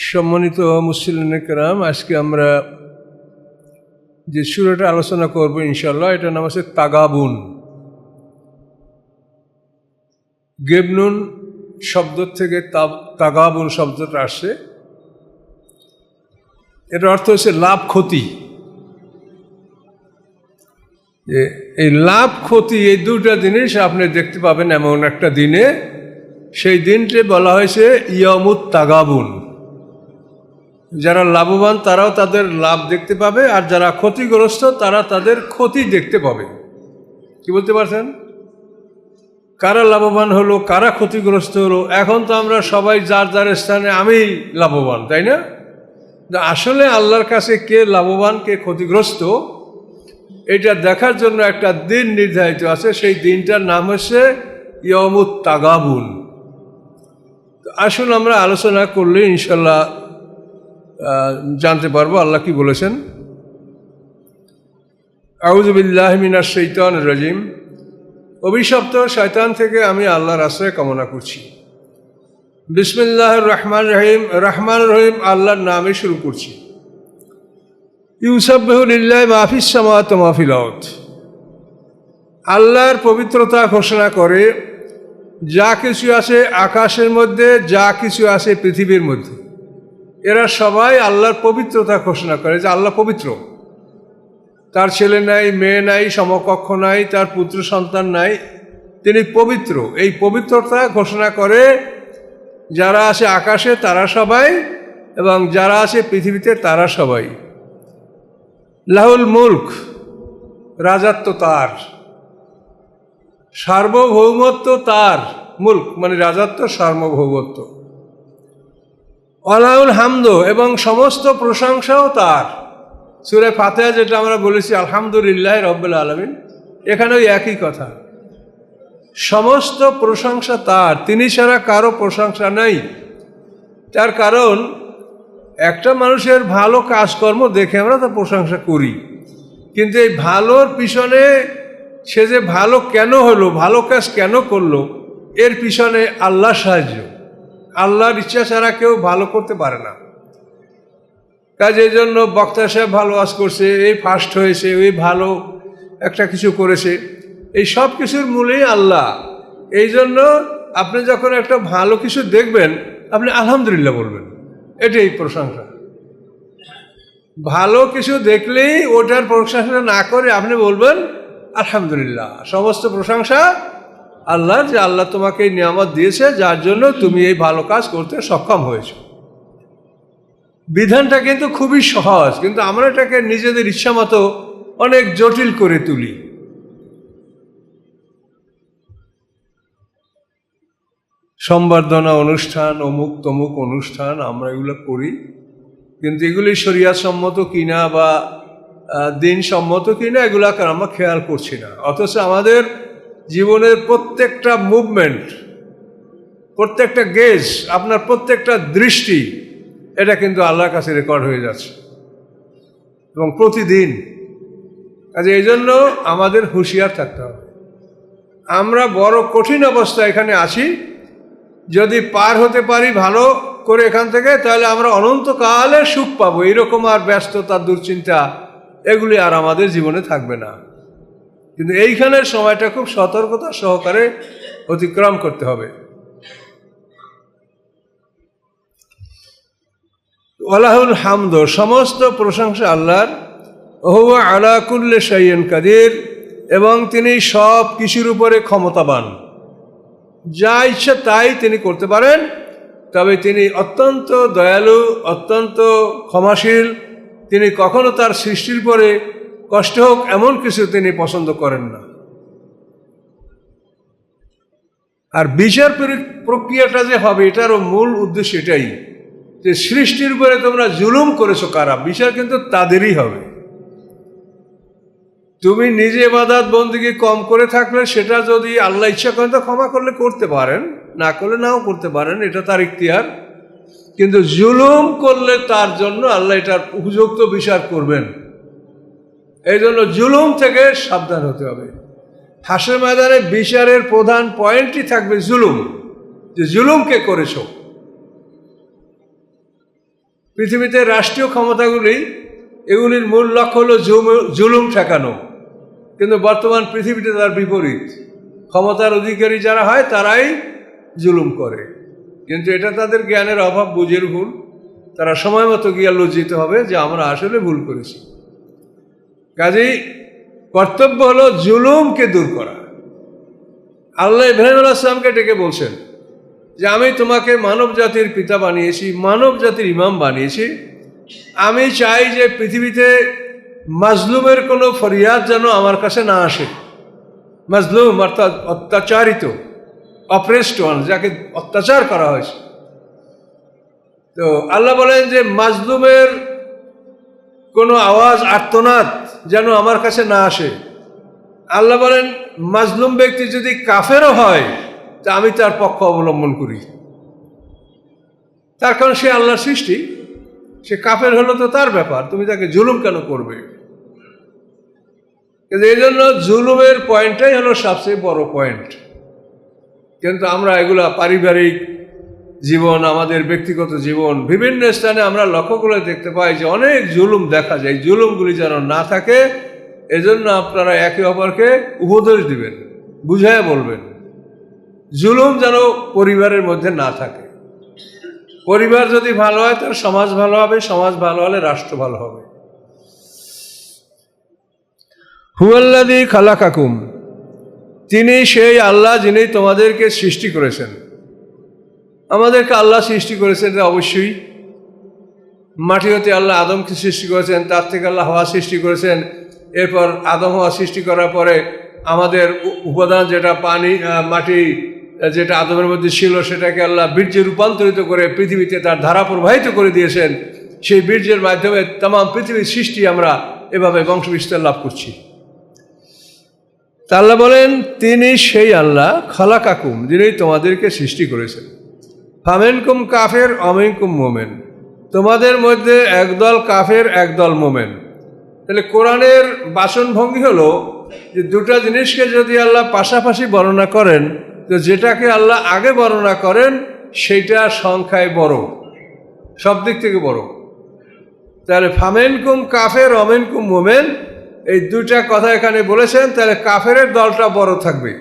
সম্মানিত মুসলিম কেরাম, আজকে আমরা যে সূরাটা আলোচনা করব ইনশাআল্লাহ, এটার নাম আছে তাগাবুন। গেবনুন শব্দ থেকে তাগাবুন শব্দটা আসছে। এটার অর্থ হচ্ছে লাভ ক্ষতি। এই লাভ ক্ষতি এই দুটা জিনিস আপনি দেখতে পাবেন এমন একটা দিনে। সেই দিনটি বলা হয়েছে ইয়ামুত তাগাবুন। যারা লাভবান তারাও তাদের লাভ দেখতে পাবে, আর যারা ক্ষতিগ্রস্ত তারা তাদের ক্ষতি দেখতে পাবে। কি বলতে পারছেন? কারা লাভবান হলো, কারা ক্ষতিগ্রস্ত হলো? এখন তো আমরা সবাই যার যার স্থানে আমি লাভবান, তাই না? আসলে আল্লাহর কাছে কে লাভবান কে ক্ষতিগ্রস্ত এটা দেখার জন্য একটা দিন নির্ধারিত আছে। সেই দিনটার নাম হচ্ছে ইয়ামুত তাগাবুন। আসুন আমরা আলোচনা করলে ইনশাল্লাহ জানতে পারবো আল্লাহ কি বলেছেন। আউযু বিল্লাহি মিনাশ শাইতানির রাজিম। অভিশপ্ত শয়তান থেকে আমি আল্লাহর আশ্রয় কামনা করছি। বিসমিল্লাহির রহমানির রহিম। রহমান রহিম আল্লাহর নামে শুরু করছি। ইউসাব্বিহু লিল্লাহি মা ফিস সামাওয়াতি ওয়া মা ফিল আরদ। আল্লাহর পবিত্রতা ঘোষণা করে যা কিছু আছে আকাশের মধ্যে, যা কিছু আছে পৃথিবীর মধ্যে। এরা সবাই আল্লাহর পবিত্রতা ঘোষণা করে যে আল্লাহ পবিত্র। তার ছেলে নাই, মেয়ে নাই, সমকক্ষ নাই, তার পুত্র সন্তান নাই, তিনি পবিত্র। এই পবিত্রতা ঘোষণা করে যারা আছে আকাশে তারা সবাই, এবং যারা আছে পৃথিবীতে তারা সবাই। লাহুল মুলক, রাজত্ব তার, সার্বভৌমত্ব তার। মুলক মানে রাজত্ব, সার্বভৌমত্ব। ওয়ালাহুল হামদ, এবং সমস্ত প্রশংসাও তার। সূরা ফাতিহা যেটা আমরা বলেছি আলহামদুলিল্লাহি রাব্বিল আলামিন, এখানেও একই কথা। সমস্ত প্রশংসা তার, তিনি ছাড়া কারো প্রশংসা নাই। তার কারণ একটা মানুষের ভালো কাজকর্ম দেখে আমরা তার প্রশংসা করি, কিন্তু এই ভালোর পিছনে সে যে ভালো কেন হলো, ভালো কাজ কেন করলো, এর পিছনে আল্লাহ সাহায্য। আল্লাহর ইচ্ছা ছাড়া কেউ ভালো করতে পারে না। কাজে এই জন্য বক্তা সাহেব ভালো কাজ করছে, এই ফার্স্ট হয়েছে, ওই ভালো একটা কিছু করেছে, এই সব কিছুর মূলেই আল্লাহ। এই জন্য আপনি যখন একটা ভালো কিছু দেখবেন আপনি আলহামদুলিল্লাহ বলবেন, এটাই প্রশংসা। ভালো কিছু দেখলেই ওটার প্রশংসা না করে আপনি বলবেন আলহামদুলিল্লাহ, সমস্ত প্রশংসা আল্লাহর, যে আল্লাহ তোমাকে এই নিয়ামত দিয়েছে যার জন্য তুমি এই ভালো কাজ করতে সক্ষম হয়েছ। বিধানটা কিন্তু খুবই সহজ, কিন্তু আমরা এটাকে নিজেদের ইচ্ছা মতো অনেক জটিল করে তুলি। সম্বর্ধনা অনুষ্ঠান, অমুক তমুক অনুষ্ঠান, আমরা এগুলো করি, কিন্তু এগুলি শরিয়াত সম্মত কিনা বা দিন সম্মত কিনা এগুলাকে আমরা খেয়াল করছি না। অথচ আমাদের জীবনের প্রত্যেকটা মুভমেন্ট, প্রত্যেকটা গেজ, আপনার প্রত্যেকটা দৃষ্টি, এটা কিন্তু আল্লাহর কাছে রেকর্ড হয়ে যাচ্ছে এবং প্রতিদিন। কাজে এই জন্য আমাদের হুঁশিয়ার থাকতে হবে। আমরা বড় কঠিন অবস্থা এখানে আছি, যদি পার হতে পারি ভালো করে এখান থেকে, তাহলে আমরা অনন্তকালের সুখ পাবো। এইরকম আর ব্যস্ততা, দুশ্চিন্তা এগুলি আর আমাদের জীবনে থাকবে না। কিন্তু এইখানের সময়টা খুব সতর্কতা সহকারে অতিক্রম করতে হবে। ওয়ালাহুল হামদ, সমস্ত প্রশংসা আল্লাহর। ওহুয়া আলা কুল্লি শাইইন কাদির, এবং তিনি সব কিছুর উপরে ক্ষমতাবান। যা ইচ্ছা তাই তিনি করতে পারেন, তবে তিনি অত্যন্ত দয়ালু, অত্যন্ত ক্ষমাশীল। তিনি কখনো তার সৃষ্টির পরে কষ্ট হোক এমন কিছু তিনি পছন্দ করেন না। আর বিচার প্রক্রিয়াটা যে হবে এটারও মূল উদ্দেশ্য এটাই, যে সৃষ্টির উপরে তোমরা জুলুম করেছো কারা, বিচার কিন্তু তাদেরই হবে। তুমি নিজে ইবাদত বন্দেগী কম করে থাকলে সেটা যদি আল্লাহ ইচ্ছা করেন তো ক্ষমা করলে করতে পারেন, না করলে নাও করতে পারেন, এটা তার ইখতিয়ার। কিন্তু জুলুম করলে তার জন্য আল্লাহ এটার উপযুক্ত বিচার করবেন। এই জন্য জুলুম থেকে সাবধান হতে হবে। হাসরের ময়দানে বিচারের প্রধান পয়েন্টই থাকবে জুলুম, যে জুলুম কে করেছো। পৃথিবীতে রাষ্ট্রীয় ক্ষমতাগুলি এগুলির মূল লক্ষ্য হলো জুলুম ঠেকানো, কিন্তু বর্তমান পৃথিবীতে তার বিপরীত। ক্ষমতার অধিকারী যারা হয় তারাই জুলুম করে, কিন্তু এটা তাদের জ্ঞানের অভাব, বুঝের ভুল। তারা সময় মতো গিয়ে লজ্জিত হবে যে আমরা আসলে ভুল করেছি। কাজেই কর্তব্য হলো জুলুমকে দূর করা। আল্লাহ ইব্রাহিম আলাইহিস সালামকে ডেকে বলছেন যে আমি তোমাকে মানব জাতির পিতা বানিয়েছি, মানব জাতির ইমাম বানিয়েছি। আমি চাই যে পৃথিবীতে মাজলুমের কোনো ফরিয়াদ যেন আমার কাছে না আসে। মাজলুম অর্থাৎ অত্যাচারিত, অপ্রেসড ওয়ান, যাকে অত্যাচার করা হয়েছে। তো আল্লাহ বলেন যে মাজলুমের কোনো আওয়াজ, আর্তনাদ যেন আমার কাছে না আসে। আল্লাহ বলেন মাজলুম ব্যক্তি যদি কাফেরও হয় তা আমি তার পক্ষ অবলম্বন করি। তার কারণ সে আল্লাহর সৃষ্টি, সে কাফের হলো তো তার ব্যাপার, তুমি তাকে জুলুম কেন করবে? কিন্তু এই জন্য জুলুমের পয়েন্টটাই হলো সবচেয়ে বড় পয়েন্ট। কিন্তু আমরা এগুলা পারিবারিক জীবন, আমাদের ব্যক্তিগত জীবন, বিভিন্ন স্থানে আমরা লক্ষ্য করে দেখতে পাই যে অনেক জুলুম দেখা যায়। জুলুমগুলি যেন না থাকে এজন্য আপনারা একে অপরকে উপদেশ দিবেন, বুঝাইয়া বলবেন। জুলুম যেন পরিবারের মধ্যে না থাকে। পরিবার যদি ভালো হয় তার সমাজ ভালো হবে, সমাজ ভালো হলে রাষ্ট্র ভালো হবে। হুয়াল্লাযী খালাকাকুম, তিনি সেই আল্লাহ যিনি তোমাদেরকে সৃষ্টি করেছেন। আমাদেরকে আল্লাহ সৃষ্টি করেছেন, অবশ্যই। মাটি হতে আল্লাহ আদমকে সৃষ্টি করেছেন, তার থেকে আল্লাহ হাওয়া সৃষ্টি করেছেন। এরপর আদম হাওয়া সৃষ্টি করার পরে আমাদের উপাদান যেটা পানি, মাটি যেটা আদমের মধ্যে ছিল সেটাকে আল্লাহ বীর্যে রূপান্তরিত করে পৃথিবীতে তার ধারা প্রবাহিত করে দিয়েছেন। সেই বীর্যের মাধ্যমে তাম পৃথিবীর সৃষ্টি আমরা এভাবে বংশবিস্তার লাভ করছি। তা আল্লাহ বলেন তিনি সেই আল্লাহ খালাকাকুম, যিনি তোমাদেরকে সৃষ্টি করেছেন। ফামিনকুম কাফের অমিনকুম মোমেন, তোমাদের মধ্যে একদল কাফের একদল মোমেন। তাহলে কোরআনের বাসনভঙ্গি হলো যে দুটা জিনিসকে যদি আল্লাহ পাশাপাশি বর্ণনা করেন তো যেটাকে আল্লাহ আগে বর্ণনা করেন সেইটা সংখ্যায় বড়, সব দিক থেকে বড়। তাহলে ফামিনকুম কাফের অমিনকুম মোমেন, এই দুইটা কথা এখানে বলেছেন, তাহলে কাফের দলটা বড় থাকবে।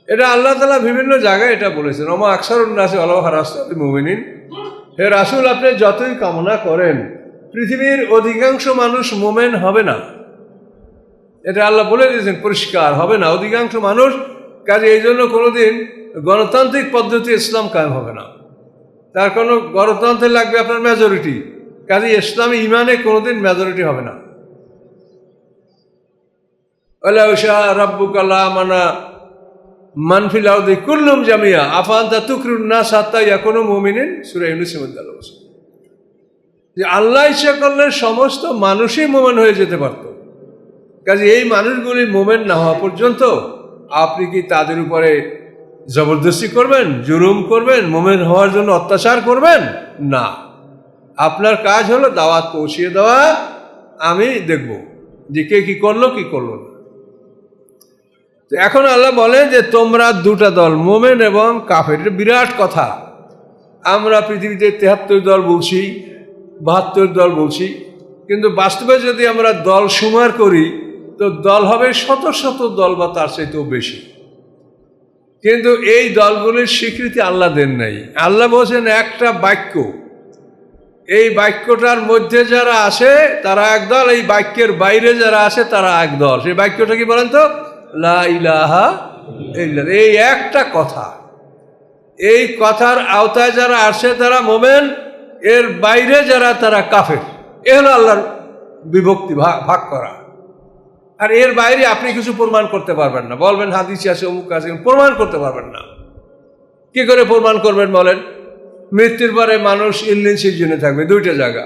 এটা আল্লাহ তাআলা বিভিন্ন জায়গায় এটা বলেছেন, ওমা আকসারুন নাসি ওয়ালাউ হারাসতা বিমুমিনিন। হে রাসূল, আপনি যতই কামনা করেন পৃথিবীর অধিকাংশ মানুষ মোমেন হবে না। এটা আল্লাহ বলে দিয়েছেন পরিষ্কার, হবে না অধিকাংশ মানুষ। কাজে এই জন্য কোনোদিন গণতান্ত্রিক পদ্ধতি ইসলাম কায়েম হবে না। তার কোনো গণতন্ত্রে লাগবে আপনার মেজরিটি। কাজে ইসলামী ইমানে কোনোদিন মেজরিটি হবে না। ওয়ালাউ শাআ রাব্বুকা লা আমানা মান ফিল আরদি কুল্লুম জামিয়া আফা আনতা তুকরিউন নাস হাত্তা ইয়াকুনু মুমিনিন, সূরা ইউনূসের মধ্যে আল্লাহ বলেছেন যে আল্লাহ ইচ্ছা করলে সমস্ত মানুষই মোমেন হয়ে যেতে পারত। কাজে এই মানুষগুলি মোমেন না হওয়া পর্যন্ত আপনি কি তাদের উপরে জবরদস্তি করবেন, জুলুম করবেন, মোমেন হওয়ার জন্য অত্যাচার করবেন? না, আপনার কাজ হলো দাওয়াত পৌঁছিয়ে দেওয়া। আমি দেখব যে কে কি করলো কি করলো না। তো এখন আল্লাহ বলে যে তোমরা দুটা দল, মোমেন এবং কাফের। এটা বিরাট কথা। আমরা পৃথিবীতে 73 দল বলছি, 72 দল বলছি, কিন্তু বাস্তবে যদি আমরা দল সুমার করি তো দল হবে শত শত দল বা তার চাইতেও বেশি। কিন্তু এই দলগুলির স্বীকৃতি আল্লাহ দেন নাই। আল্লাহ বলছেন একটা বাক্য, এই বাক্যটার মধ্যে যারা আছে তারা এক দল, এই বাক্যের বাইরে যারা আছে তারা এক দল। সেই বাক্যটা কি বলেন তো? লা ইলাহা ইল্লাল্লাহ। এই একটা কথা, এই কথার আওতায় যারা আসে তারা মোমেন, এর বাইরে যারা তারা কাফের। এ হলো আল্লাহর বিভক্তি, ভাগ করা। আর এর বাইরে আপনি কিছু প্রমাণ করতে পারবেন না। বলবেন হাদিসে আছে, অমুক আছে, প্রমাণ করতে পারবেন না। কি করে প্রমাণ করবেন বলেন? মৃত্যুর পরে মানুষ ইল্লিন সিজনে থাকবে, দুইটা জায়গা।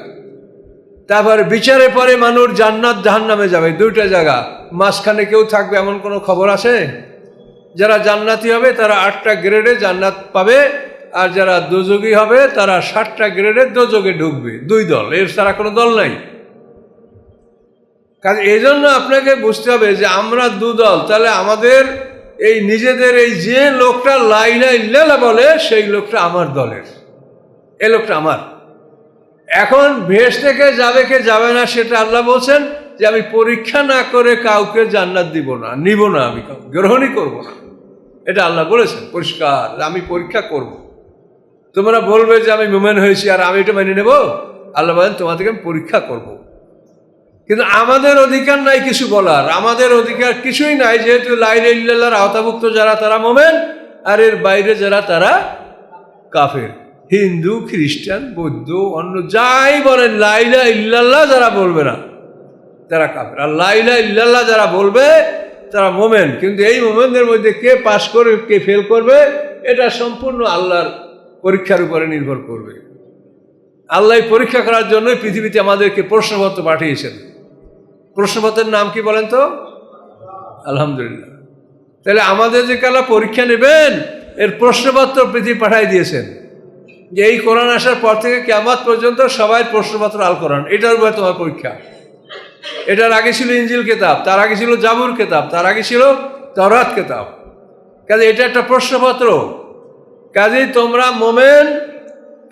তারপরে বিচারের পরে মানুষ জান্নাত জাহান্নামে যাবে, দুইটা জায়গা। মাঝখানে কেউ থাকবে এমন কোনো খবর আছে? যারা জান্নাতি হবে তারা 8টা গ্রেডে জান্নাত পাবে, আর যারা দোজগী হবে তারা 7টা গ্রেডে দোজগে ঢুকবে। দুই দল, এর ছাড়া কোনো দল নাই। কাজে এই জন্য আপনাকে বুঝতে হবে যে আমরা দুদল। তাহলে আমাদের এই নিজেদের এই যে লোকটা লা ইলাহা ইল্লাল্লাহ বলে সেই লোকটা আমার দলের, এ লোকটা আমার। এখন ভেস থেকে যাবে কে যাবে না সেটা আল্লাহ বলছেন যে আমি পরীক্ষা না করে কাউকে জান্নাত দিব না, নিব না, আমি গ্রহণই করব না। এটা আল্লাহ বলেছেন পরিষ্কার, আমি পরীক্ষা করব। তোমরা বলবে যে আমি মুমিন হয়েছি আর আমি এটা মেনে নেব? আল্লাহ বলেন তোমাদেরকে আমি পরীক্ষা করব। কিন্তু আমাদের অধিকার নাই কিছু বলার, আমাদের অধিকার কিছুই নাই, যেহেতু লা ইলাহা ইল্লাল্লাহর আওতাভুক্ত যারা তারা মুমিন, আর এর বাইরে যারা তারা কাফের। হিন্দু, খ্রিস্টান, বৌদ্ধ, অন্য যাই বলেন, লা ইলাহা ইল্লাল্লাহ যারা বলবে না তারা কাফের, আর লা ইলাহা ইল্লাল্লাহ যারা বলবে তারা মুমিন। কিন্তু এই মুমিনদের মধ্যে কে পাশ করবে কে ফেল করবে এটা সম্পূর্ণ আল্লাহর পরীক্ষার উপরে নির্ভর করবে। আল্লাহ পরীক্ষা করার জন্য পৃথিবীতে আমাদেরকে প্রশ্নপত্র পাঠিয়েছেন। প্রশ্নপত্রের নাম কি বলেন তো? আলহামদুলিল্লাহ। তাহলে আমাদের যে কালা পরীক্ষা নেবেন এর প্রশ্নপত্র পৃথিবী পাঠিয়ে দিয়েছেন, যে এই কোরআন আসার পর থেকে কিয়ামত পর্যন্ত সবাই প্রশ্নপত্র আল কোরআন, এটার উপরে তোমার পরীক্ষা। এটার আগে ছিল ইনজিল কিতাব, তার আগে ছিল জাবুর কিতাব, তার আগে ছিল তাওরাত কিতাব। কাজে এটা একটা প্রশ্নপত্র। কাজেই তোমরা মোমেন,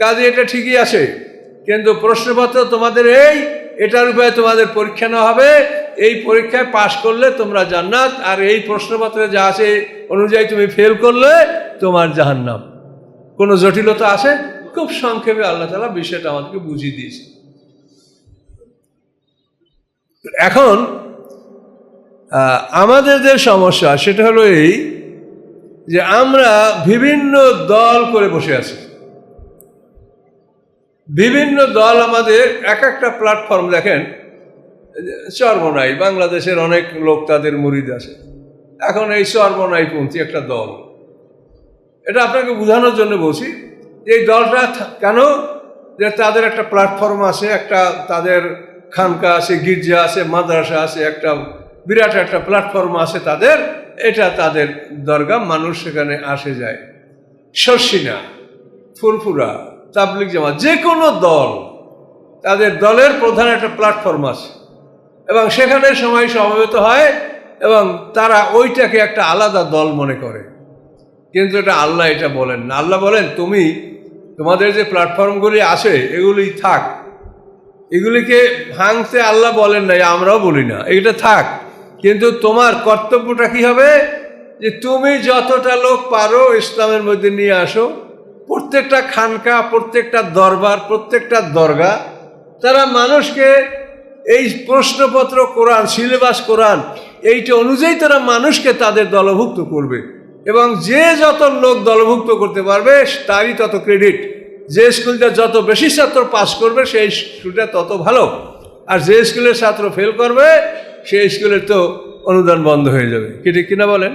কাজে এটা ঠিকই আছে, কিন্তু প্রশ্নপত্র তোমাদের এটার উপরে তোমাদের পরীক্ষা নেওয়া হবে। এই পরীক্ষায় পাশ করলে তোমরা জান্নাত, আর এই প্রশ্নপত্রে যা আছে অনুযায়ী তুমি ফেল করলে তোমার জাহান্নাম। কোনো জটিলতা আছে? খুব সংক্ষেপে আল্লাহ তাআলা বিষয়টা আমাদেরকে বুঝিয়ে দিয়েছে। এখন আমাদের যে সমস্যা সেটা হলো এই যে আমরা বিভিন্ন দল করে বসে আছি। বিভিন্ন দল আমাদের এক একটা প্ল্যাটফর্ম। দেখেন চরমোনাই, বাংলাদেশের অনেক লোক তাদের মুরিদ আছে। এখন এই চরমোনাইপন্থী একটা দল, এটা আপনাকে বোঝানোর জন্য বলছি এই দলটা কেন, যে তাদের একটা প্ল্যাটফর্ম আছে, একটা তাদের খানকা আছে, গির্জা আছে, মাদ্রাসা আছে, একটা বিরাট একটা প্ল্যাটফর্ম আছে তাদের। এটা তাদের দরগা, মানুষ সেখানে আসে যায়। শর্ষিনা, ফুরফুরা, তাবলিগ জামাত, যে কোনো দল, তাদের দলের প্রধান একটা প্ল্যাটফর্ম আছে এবং সেখানে সবাই সমবেত হয় এবং তারা ওইটাকে একটা আলাদা দল মনে করে। কিন্তু এটা আল্লাহ এটা বলেন না। আল্লাহ বলেন তুমি তোমাদের যে প্ল্যাটফর্মগুলি আছে এগুলি থাক, এগুলিকে ভাঙতে আল্লাহ বলেন না, আমরাও বলি না, এটা থাক। কিন্তু তোমার কর্তব্যটা কি হবে, যে তুমি যতটা লোক পারো ইসলামের মধ্যে নিয়ে আসো। প্রত্যেকটা খানকা, প্রত্যেকটা দরবার, প্রত্যেকটা দরগা, তারা মানুষকে এই প্রশ্নপত্র কোরআন, সিলেবাস কোরআন, এইটা অনুযায়ী তারা মানুষকে তাদের দলভুক্ত করবে। এবং যে যত লোক দলভুক্ত করতে পারবে তারই তত ক্রেডিট। যে স্কুলটা যত বেশি ছাত্র পাস করবে সেই স্কুলটা তত ভালো, আর যে স্কুলের ছাত্র ফেল করবে সেই স্কুলের তো অনুদান বন্ধ হয়ে যাবে। কি ঠিক কিনা বলেন?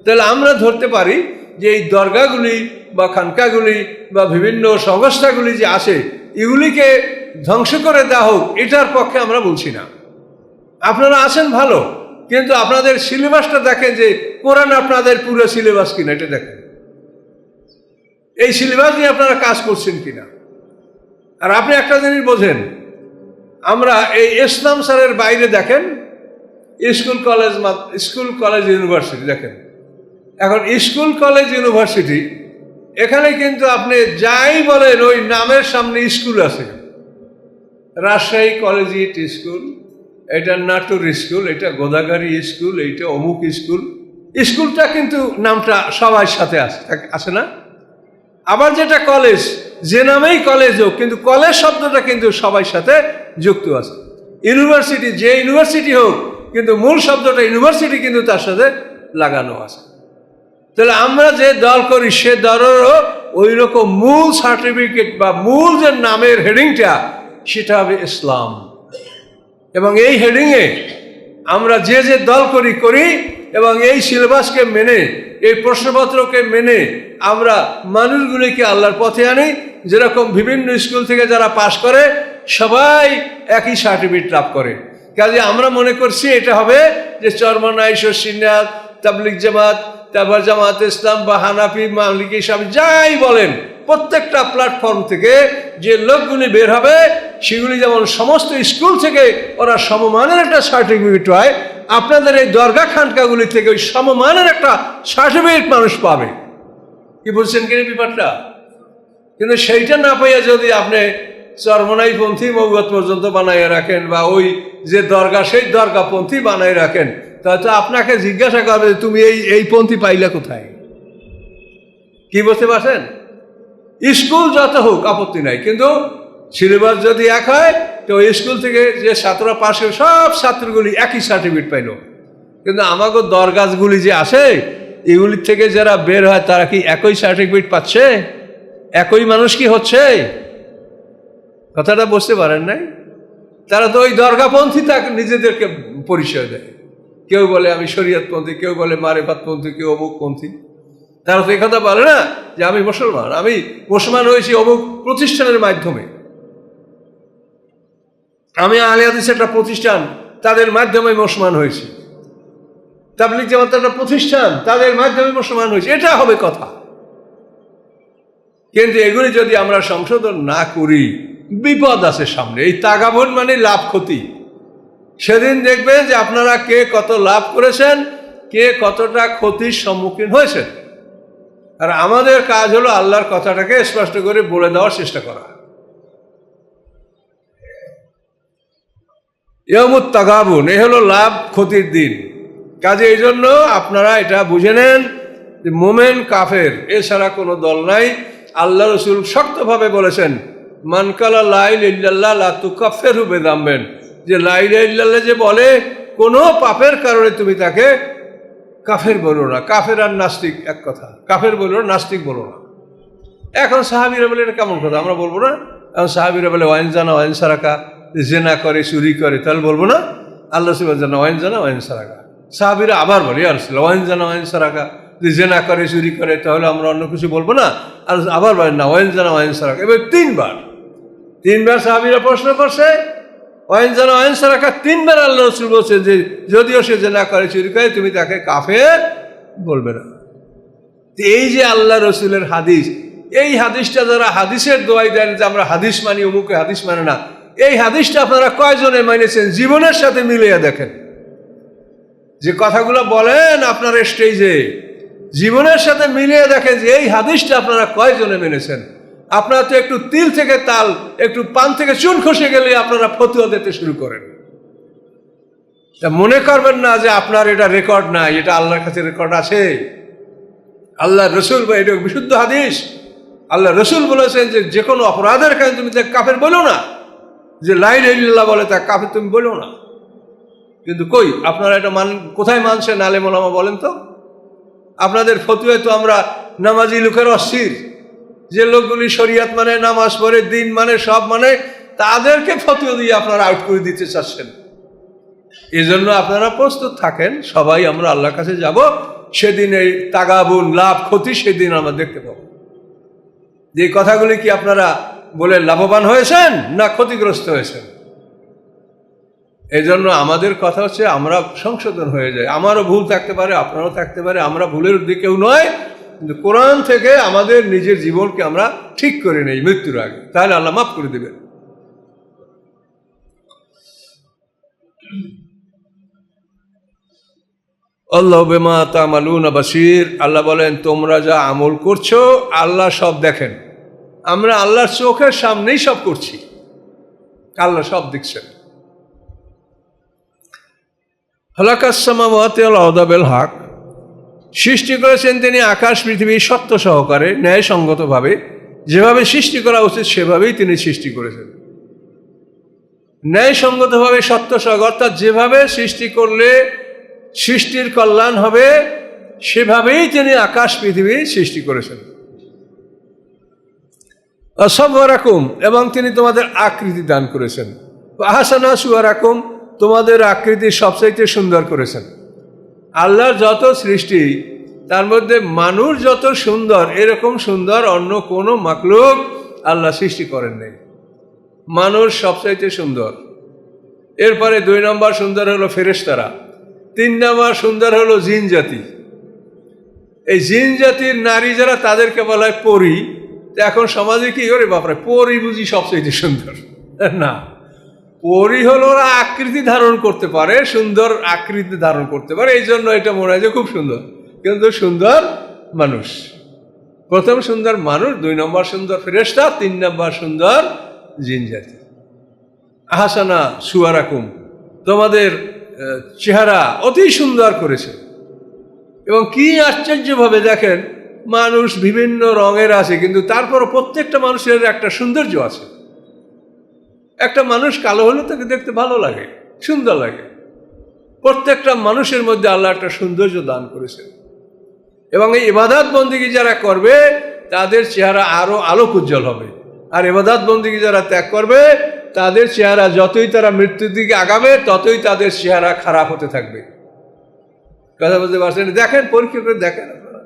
তাহলে আমরা ধরতে পারি যে এই দরগাগুলি বা খানকাগুলি বা বিভিন্ন সংস্থাগুলি যে আছে এগুলিকে ধ্বংস করে দেওয়া হোক, এটার পক্ষে আমরা বলছি না। আপনারা আছেন ভালো, কিন্তু আপনাদের সিলেবাসটা দেখেন যে কোরআন আপনাদের পুরো সিলেবাস কিনা, এটা দেখেন এই সিলেবাস নিয়ে আপনারা কাজ করছেন কিনা। আর আপনি একটা জিনিস বোঝেন, আমরা এই ইসলাম স্যারের বাইরে দেখেন স্কুল কলেজ ইউনিভার্সিটি দেখেন। এখন স্কুল কলেজ ইউনিভার্সিটি এখানে কিন্তু আপনি যাই বলেন ওই নামের সামনে স্কুল আছে। রাজশাহী কলেজিয়েট স্কুল, এটা নাটোর স্কুল, এটা গোদাগাড়ি স্কুল, এইটা অমুক স্কুল। স্কুলটা কিন্তু নামটা সবার সাথে আছে না? আবার যেটা কলেজ, যে নামেই কলেজ হোক, কিন্তু কলেজ শব্দটা কিন্তু সবার সাথে যুক্ত আছে। ইউনিভার্সিটি, যে ইউনিভার্সিটি হোক, কিন্তু মূল শব্দটা ইউনিভার্সিটি কিন্তু তার সাথে লাগানো আছে। তাহলে আমরা যে দল করি সে দলেরও ওই রকম মূল সার্টিফিকেট বা মূল যে নামের হেডিংটা সেটা হবে ইসলাম। এবং এই হেডিংয়ে আমরা যে যে দল করি এবং এই সিলেবাসকে মেনে, এই প্রশ্নপত্রকে মেনে আমরা মানুষগুলিকে আল্লাহর পথে আনি। যেরকম বিভিন্ন স্কুল থেকে যারা পাশ করে সবাই একই সার্টিফিকেট লাভ করে। কাজে আমরা মনে করছি এটা হবে যে চরমোনাই, শর্ষিনা, তাবলিগ জামাত, তারপর জামাত ইসলাম বা হানাফি, মালিকি, সব যাই বলেন, প্রত্যেকটা প্ল্যাটফর্ম থেকে যে লোকগুলি বের হবে সেগুলি যেমন সমস্ত স্কুল থেকে ওরা সমমানের একটা সার্টিফিকেট হয়, আপনাদের এই দরগা খানকাগুলি থেকে ওই সমমানের একটা সার্টিফিকেট মানুষ পাবে। কি বলছেন কিনা ব্যাপারটা? কিন্তু সেইটা না পাইয়া যদি আপনি চরমনাইপন্থী মৌগত পর্যন্ত বানাইয়া রাখেন, বা ওই যে দরগা সেই দরগাপন্থী বানাই রাখেন, তাহলে আপনাকে জিজ্ঞাসা করবে তুমি এই পন্থী পাইলা কোথায়? কি বুঝতে পারছেন? স্কুল যত হোক আপত্তি নাই, কিন্তু সিলেবাস যদি এক হয় তো ওই স্কুল থেকে যে ছাত্ররা পাশ করে সব ছাত্রগুলি একই সার্টিফিকেট পাইল, কিন্তু আমাকে দরগাছগুলি যে আসে এগুলির থেকে যারা বের হয় তারা কি একই সার্টিফিকেট পাচ্ছে? একই মানুষ কি হচ্ছে? কথাটা বুঝতে পারেন নাই? তারা তো ওই দরগাপন্থী তাকে নিজেদেরকে পরিচয় দেয়। কেউ বলে আমি শরীয়তপন্থী, কেউ বলে মারেফাতপন্থী, কেউ অমুকপন্থী। তারা তো একথা বলে না যে আমি মুসলমান হয়েছি অমুক প্রতিষ্ঠানের মাধ্যমে, আমি আহলে হাদিস একটা প্রতিষ্ঠান, তাদের মাধ্যমে মুসলমান হয়েছি, তাবলীগ জামাত একটা প্রতিষ্ঠান, তাদের মাধ্যমে মুসলমান হয়েছে, এটা হবে কথা। কিন্তু এগুলি যদি আমরা সংশোধন না করি বিপদ আছে সামনে। এই তাগাবন মানে লাভ ক্ষতি। সেদিন দেখবেন যে আপনারা কে কত লাভ করেছেন, কে কতটা ক্ষতির সম্মুখীন হয়েছেন। আর আমাদের কাজ হলো আল্লাহর কথাটাকে স্পষ্ট করে বলে দেওয়ার চেষ্টা করা। ইয়ামুত তাগাবুন, এ হলো লাভ ক্ষতির দিন। কাজে এই জন্য আপনারা এটা বুঝে নেন যে মোমেন কাফের এছাড়া কোনো দল নাই। আল্লাহ রসুল শক্তভাবে বলেছেন মানকালা লা ইলাহা ইল্লাল্লাহ লা তুকাফিরু বিযামবিন, যে লা ইলাহা ইল্লাল্লাহ যে বলে কোনো পাপের কারণে তুমি তাকে কাফের বলো না। কাফের আর নাস্তিক এক কথা, কাফের বলো না, নাস্তিক বলো না। এখন সাহাবীরা বলে এটা কেমন কথা, আমরা বলবো না? এখন সাহাবীরা বলে ওয়াইন জানা ওয়াইন সারাকা, জেনা করে চুরি করে, তাহলে বলবো না? আল্লাহ সুবহানাহু জানা ওয়াইন জানা ওয়াইন সারাকা। সাহাবীরা আবার বলে ইয়া রাসূলুল্লাহ ওয়াইন জানা ওয়াইন সারাকা, যে জেনা করে চুরি করে, তাহলে আমরা অন্য কিছু বলবো না? আর আবার বলেন না ওয়াইন জানা ওয়াইন সারাকা। এবার তিনবার সাহাবীরা প্রশ্ন করছে, ওয়াইন জানা ওয়াইন সারাকা তিনবার আল্লাহ রাসূল বলছেন যে যদিও সে জেনা করে চুরি করে তুমি তাকে কাফের বলবে না। এই যে আল্লাহ রসুলের হাদিস, এই হাদিসটা যারা হাদিসের দোয়াই দেন যে আমরা হাদিস মানি, অমুকে হাদিস মানে না, এই হাদিসটা আপনারা কয়জনে মানেছেন? জীবনের সাথে মিলিয়ে দেখেন। যে কথাগুলো বলেন আপনার স্টেজে, জীবনের সাথে মিলিয়ে দেখেন যে এই হাদিসটা আপনারা কয়জনে মেনেছেন। আপনারা তো একটু তিল থেকে তাল, একটু পান থেকে চুন খসে গেলে আপনারা ফতোয়া দিতে শুরু করেন। মনে করবেন না যে আপনার এটা রেকর্ড নাই, এটা আল্লাহর কাছে রেকর্ড আছে। আল্লাহ রসুল বা এটা বিশুদ্ধ হাদিস। আল্লাহ রসুল বলেছেন যে যে কোনো অপরাধের কারণে তুমি তাকে কাফের বলো না, যে লা ইলাহা ইল্লাল্লাহ বলে তা কাফের তুমি বলো না। কিন্তু কই আপনারা এটা কোথায় মানছেন আলেম ওলামা বলেন তো? আপনাদের ফতোয়ায় তো আমরা নামাজি লোকের অস্থির, যে লোকগুলি শরিয়াত মানে, নামাজ পড়ে, দিন মানে, সব মানে, তাদেরকে ফতোয়া দিয়ে আপনারা আউট করে দিতে চাচ্ছেন। এই জন্য আপনারা প্রস্তুত থাকেন, সবাই আমরা আল্লাহর কাছে যাব। সেদিন এই তাগাবুন লাভ ক্ষতি সেদিন আমরা দেখতে পাবো। যে কথাগুলি কি আপনারা বলে লাভবান হয়েছেন না ক্ষতিগ্রস্ত হয়েছেন? এই জন্য আমাদের কথা হচ্ছে আমরা সংশোধন হয়ে যাই। আমারও ভুল থাকতে পারে, আপনারও থাকতে পারে, আমরা ভুলের দিকেও নয়, কিন্তু কোরআন থেকে আমাদের নিজের জীবনকে আমরা ঠিক করে নেই মৃত্যুর আগে, তাহলে আল্লাহ মাফ করে দেবেন। আল্লাহু বিমা তা'মালুনা বাসীর, আল্লাহ বলেন তোমরা যা আমল করছো আল্লাহ সব দেখেন। আমরা আল্লাহর চোখের সামনেই সব করছি, আল্লাহ সব দেখছেন। খালাকাস সামাওয়াতি ওয়াল আরদা বিল হক, সৃষ্টি করেছেন তিনি আকাশ পৃথিবী সত্য সহকারে, ন্যায়সঙ্গতভাবে, যেভাবে সৃষ্টি করা উচিত সেভাবেই তিনি সৃষ্টি করেছেন। ন্যায়সঙ্গতভাবে, সত্য সহকারে, অর্থাৎ যেভাবে সৃষ্টি করলে সৃষ্টির কল্যাণ হবে সেভাবেই তিনি আকাশ পৃথিবী সৃষ্টি করেছেন। সাওয়ারাকুম, এবং তিনি তোমাদের আকৃতি দান করেছেন। আহসানা সুওয়ারাকুম, তোমাদের আকৃতি সবচাইতে সুন্দর করেছেন। আল্লাহর যত সৃষ্টি তার মধ্যে মানুষ যত সুন্দর, এরকম সুন্দর অন্য কোনো মাখলুক আল্লাহ সৃষ্টি করেন নাই। মানুষ সবচাইতে সুন্দর। এরপরে 2 নম্বর সুন্দর হলো ফেরেশতারা, 3 নম্বর সুন্দর হলো জিন জাতি। এই জিন জাতির নারী যারা তাদেরকে বলা হয় পরী। এখন সমাজে কি করে বাপরে পরী বুঝি সবচেয়ে সুন্দর? না, পরী হলো ওরা আকৃতি ধারণ করতে পারে, সুন্দর আকৃতি ধারণ করতে পারে, এই জন্য এটা মনে হয় যে খুব সুন্দর। কিন্তু সুন্দর মানুষ, প্রথম সুন্দর মানুষ, 2 নম্বর সুন্দর ফেরেশতা, 3 নম্বর সুন্দর জিন জাতি। আহসানা সুয়ারাকুম, তোমাদের চেহারা অতি সুন্দর করেছে। এবং কি আশ্চর্যভাবে দেখেন, মানুষ বিভিন্ন রঙের আছে, কিন্তু তারপর প্রত্যেকটা মানুষের একটা সৌন্দর্য আছে। একটা মানুষ কালো হলে তাকে দেখতে ভালো লাগে, সুন্দর লাগে। প্রত্যেকটা মানুষের মধ্যে আল্লাহ একটা সৌন্দর্য দান করেছে। এবং এই ইবাদত বন্দেগী যারা করবে তাদের চেহারা আরো আলোক উজ্জ্বল হবে। আর ইবাদত বন্দেগী যারা ত্যাগ করবে তাদের চেহারা যতই তারা মৃত্যুর দিকে আগাবে ততই তাদের চেহারা খারাপ হতে থাকবে। কথা বলতে পারছেন? দেখেন, পরীক্ষা করে দেখেন আপনারা।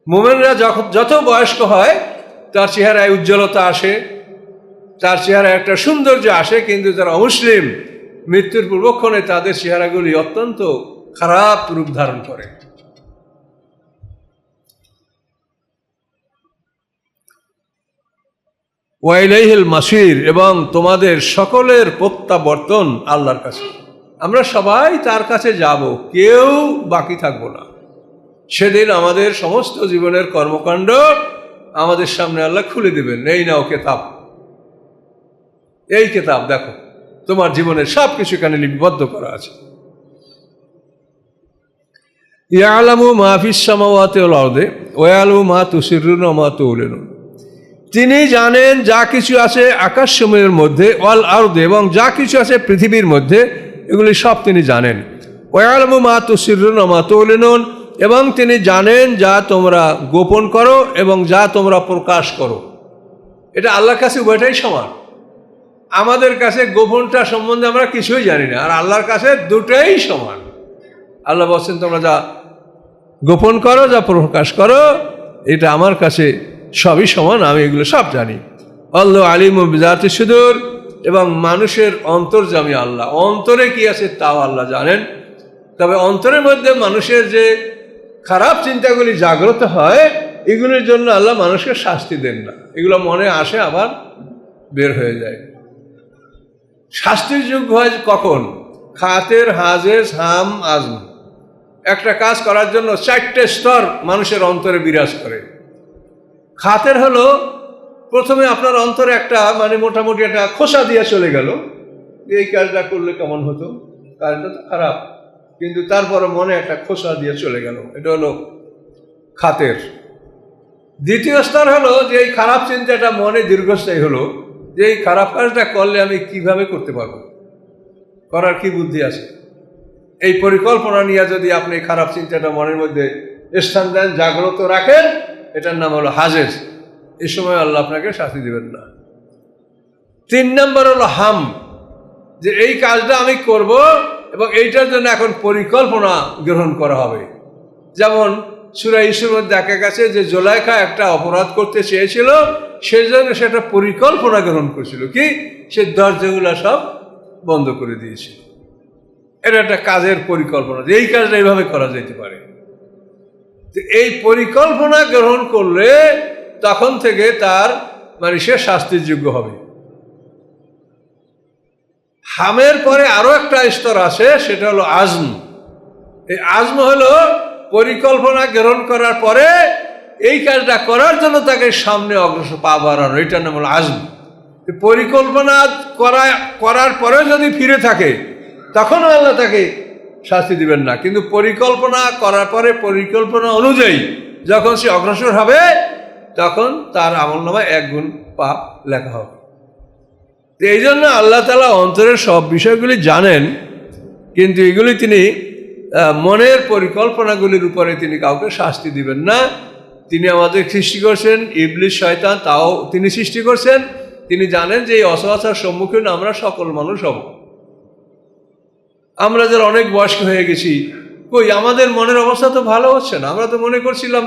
মুমিনরা যত বয়স্ক হয় তার চেহারায় উজ্জ্বলতা আসে, তার চেহারায় একটা সৌন্দর্য আসে। কিন্তু যারা অমুসলিম, মৃত্যুর পূর্বক্ষণে তাদের চেহারাগুলি অত্যন্ত খারাপ রূপ ধারণ করে। ওয়াইলাইহিল মাসির, এবং তোমাদের সকলের প্রত্যাবর্তন আল্লাহর কাছে। আমরা সবাই তার কাছে যাব, কেউ বাকি থাকবো না। সেদিন আমাদের সমস্ত জীবনের কর্মকাণ্ড আমাদের সামনে আল্লাহ খুলে দেবেন। এই নাও কেতাব, এই কেতাব দেখো, তোমার জীবনের সব কিছু এখানে লিপিবদ্ধ করা আছে। ইয়ালামু মা ফিস সামাওয়াতি ওয়াল আরদি ওয়া ইয়ালামু মা তুসিররুনা ওয়া মা তুলিনুন। তিনি জানেন যা কিছু আছে আকাশসমূহের মধ্যে, ওয়াল আরদি, এবং যা কিছু আছে পৃথিবীর মধ্যে, এগুলি সব তিনি জানেন। ওয়া ইয়ালামু মা তুসিররুনা ওয়া মা তুলিনুন, এবং তিনি জানেন যা তোমরা গোপন করো এবং যা তোমরা প্রকাশ করো। এটা আল্লাহর কাছে উভয়টাই সমান। আমাদের কাছে গোপনটা সম্বন্ধে আমরা কিছুই জানি না, আর আল্লাহর কাছে দুটোই সমান। আল্লাহ বলছেন তোমরা যা গোপন করো, যা প্রকাশ করো, এটা আমার কাছে সবই সমান, আমি এগুলো সব জানি। আল্লাহ আলিমু বিযাতি সুদূর, এবং মানুষের অন্তর্যামী আল্লাহ। অন্তরে কি আছে তাও আল্লাহ জানেন। তবে অন্তরের মধ্যে মানুষের যে খারাপ চিন্তাগুলি জাগ্রত হয়, এগুলির জন্য আল্লাহ মানুষকে শাস্তি দেন না। এগুলো মনে আসে আবার বের হয়ে যায়। শাস্তির যোগ্য হয় কখন? খাতের, হাজেজ, হাম, আজম। একটা কাজ করার জন্য 4টে স্তর মানুষের অন্তরে বিরাজ করে। খাতের হলো, প্রথমে আপনার অন্তরে একটা মোটামুটি একটা খোসা দিয়ে চলে গেল, এই কাজটা করলে কেমন হতো, কাজটা তো খারাপ, কিন্তু তারপরে মনে একটা খোসা দিয়ে চলে গেল। এটা হলো খাতের। দ্বিতীয় স্তর হলো যে এই খারাপ চিন্তাটা মনে দীর্ঘস্থায়ী হলো, যে এই খারাপ কাজটা করলে আমি কিভাবে করতে পারবো, করার কি বুদ্ধি আছে। এই পরিকল্পনা নিয়ে যদি আপনি খারাপ চিন্তাটা মনের মধ্যে স্থান দেন, জাগ্রত রাখেন, এটার নাম হলো হাজেজ। এই সময় আল্লাহ আপনাকে শাস্তি দেবেন না। 3 নম্বর হলো হাম, যে এই কাজটা আমি করব এবং এইটার জন্য এখন পরিকল্পনা গ্রহণ করা হবে। যেমন সূরা ইউসুফের মধ্যে দেখা গেছে যে জুলাইখা একটা অপরাধ করতে চেয়েছিল, সেই জন্য সেটা পরিকল্পনা গ্রহণ করেছিল। কি? সে দরজাগুলো সব বন্ধ করে দিয়েছিল। এটা একটা কাজের পরিকল্পনা, যে এই কাজটা এইভাবে করা যেতে পারে। এই পরিকল্পনা গ্রহণ করলে তখন থেকে তার সে শাস্তির যোগ্য হবে। হামের পরে আরো একটা স্তর আছে, সেটা হলো আজম। এই আজম হলো পরিকল্পনা গ্রহণ করার পরে এই কাজটা করার জন্য তাকে সামনে অগ্রসর পা বাড়ানো, এটার নাম হলো আজম। পরিকল্পনা করার পরে যদি ফিরে থাকে তখনও আল্লাহ তাকে শাস্তি দিবেন না, কিন্তু পরিকল্পনা করার পরে পরিকল্পনা অনুযায়ী যখন সে অগ্রসর হবে তখন তার আমলনামায় 1 গুণ পাপ লেখা হবে। তো এই জন্য আল্লাহ তাআলা অন্তরের সব বিষয়গুলি জানেন, কিন্তু এগুলি তিনি মনের পরিকল্পনাগুলির উপরে তিনি কাউকে শাস্তি দিবেন না। তিনি আমাদের সৃষ্টি করছেন, ইবলিস শয়তান তাও তিনি সৃষ্টি করছেন। তিনি জানেন যে এই অসহায়তার সম্মুখীন আমরা সকল মানুষ হব। আমরা যারা অনেক বয়স্ক হয়ে গেছি, কই আমাদের মনের অবস্থা তো ভালো হচ্ছে না। আমরা তো মনে করছিলাম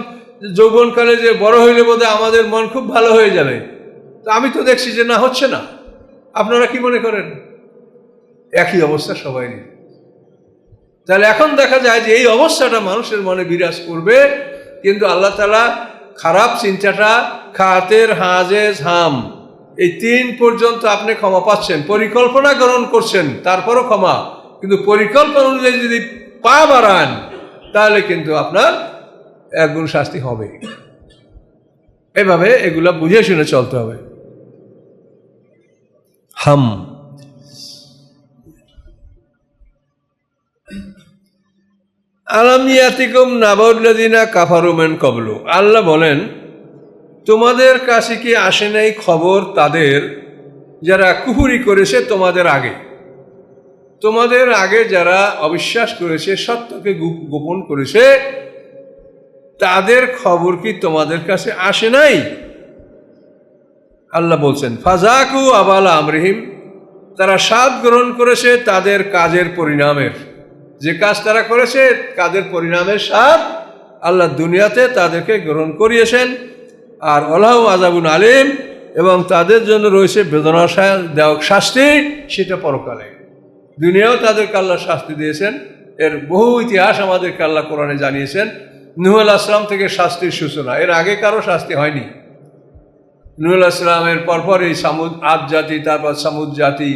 যৌবনকালে যে বড় হইলে বোধহয় আমাদের মন খুব ভালো হয়ে যাবে, তো আমি তো দেখছি যে না, হচ্ছে না। আপনারা কি মনে করেন? একই অবস্থা সবাই নেই। তাহলে এখন দেখা যায় যে এই অবস্থাটা মানুষের মনে বিরাজ করবে, কিন্তু আল্লাহ তাআলা খারাপ চিন্তাটা, খাতের, হাজেজ, হাম, এই 3 পর্যন্ত আপনি ক্ষমা পাচ্ছেন। পরিকল্পনা গ্রহণ করছেন, তারপরও ক্ষমা, কিন্তু পরিকল্পনা অনুযায়ী যদি পা বাড়ান তাহলে কিন্তু আপনার 1 গুণ শাস্তি হবে। এভাবে এগুলা বুঝে শুনে চলতে হবে। হাম। আলাম ইয়াতিকুম নাবাউল্লাযিনা কাফারু মিন ক্বাবলু, আল্লাহ বলেন তোমাদের কাছে কি আসে নাই খবর তাদের যারা কুফরি করেছে তোমাদের আগে? তোমাদের আগে যারা অবিশ্বাস করেছে, সত্যকে গোপন করেছে, তাদের খবর কি তোমাদের কাছে আসে নাই? আল্লাহ বলছেন ফাজাকু আবালা আমরিহিম, তারা স্বাদ গ্রহণ করেছে তাদের কাজের পরিণামের। যে কাজ তারা করেছে কাজের পরিণামের স্বাদ আল্লাহ দুনিয়াতে তাদেরকে গ্রহণ করিয়েছেন। আর ওয়ালাহু আযাবুন আলীম, এবং তাদের জন্য রয়েছে বেদনাদায়ক শাস্তি, সেটা পরকালে। দুনিয়াও তাদেরকে আল্লাহ শাস্তি দিয়েছেন, এর বহু ইতিহাস আমাদেরকে আল্লাহ কোরআনে জানিয়েছেন। নূহ আলাইহিস সালাম থেকে শাস্তির সূচনা, এর আগে কারো শাস্তি হয়নি। নূহ আলাইহিস সালামের পরপর এই আদ জাতি, তারপর সামুদ জাতি,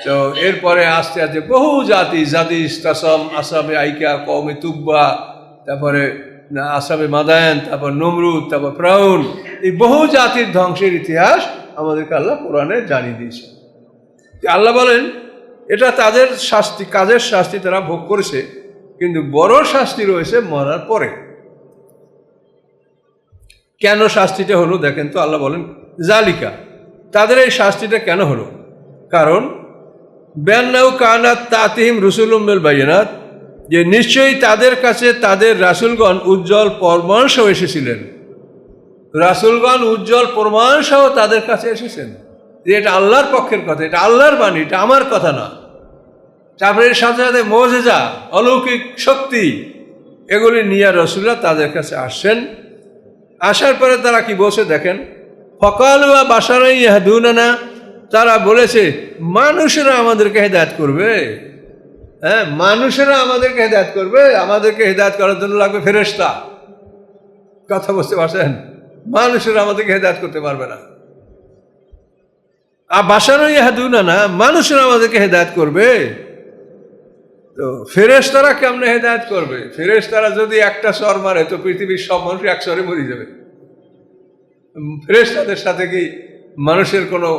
তো এরপরে আস্তে আস্তে বহু জাতি, জাতি ইস্তাসম, আসাবে আইকা, কওমে তুব্বা, তারপরে আসাবে মাদায়ান, তারপর নমরুদ, তারপর ফিরআউন, এই বহু জাতির ধ্বংসের ইতিহাস আমাদেরকে আল্লাহ কোরআনে জানিয়ে দিয়েছে। আল্লাহ বলেন এটা তাদের শাস্তি, কাজের শাস্তি তারা ভোগ করেছে, কিন্তু বড় শাস্তি রয়েছে মরার পরে। কেন শাস্তিটা হলো দেখেন তো, আল্লাহ বলেন জালিকা, তাদের এই শাস্তিটা কেন হলো? কারণ বিআন্নাহু কানাত তাতিহিম রুসুলুম বিল বায়িনাত, যে নিশ্চয়ই তাদের কাছে তাদের রাসূলগণ উজ্জ্বল প্রমাণ সহ এসেছিলেন। রাসূলগণ উজ্জ্বল প্রমাণ সহ তাদের কাছে এসেছেন যে এটা আল্লাহর পক্ষের কথা, এটা আল্লাহর বাণী, এটা আমার কথা না। তারপরে এর সাথে সাথে মুজিজা, অলৌকিক শক্তি, এগুলি নিয়ে রাসূলরা তাদের কাছে আসছেন। আসার পরে তারা কি বলছে দেখেন, ফাকালু বাশারান ইয়াহদুনানা, তারা বলেছে মানুষেরা আমাদেরকে হেদায়েত করবে। হ্যাঁ, মানুষেরা আমাদেরকে হেদায়েত করবে, আমাদেরকে হেদায়েত করার জন্য লাগবে ফেরেশতা। কথা বুঝতে পারছেন? মানুষেরা আমাদেরকে হেদায়েত করতে পারবে না। আর বাশারান ইয়াহদুনানা, মানুষেরা আমাদেরকে হেদায়েত করবে, তো ফেরেশতারা কেমনে হেদায়েত করবে? ফেরেশতারা যদি একটা স্বর মারে তো পৃথিবীর সব মানুষ এক স্বরে মরে যাবে। ফেরেশতাদের সাথে কি মানুষের কোনো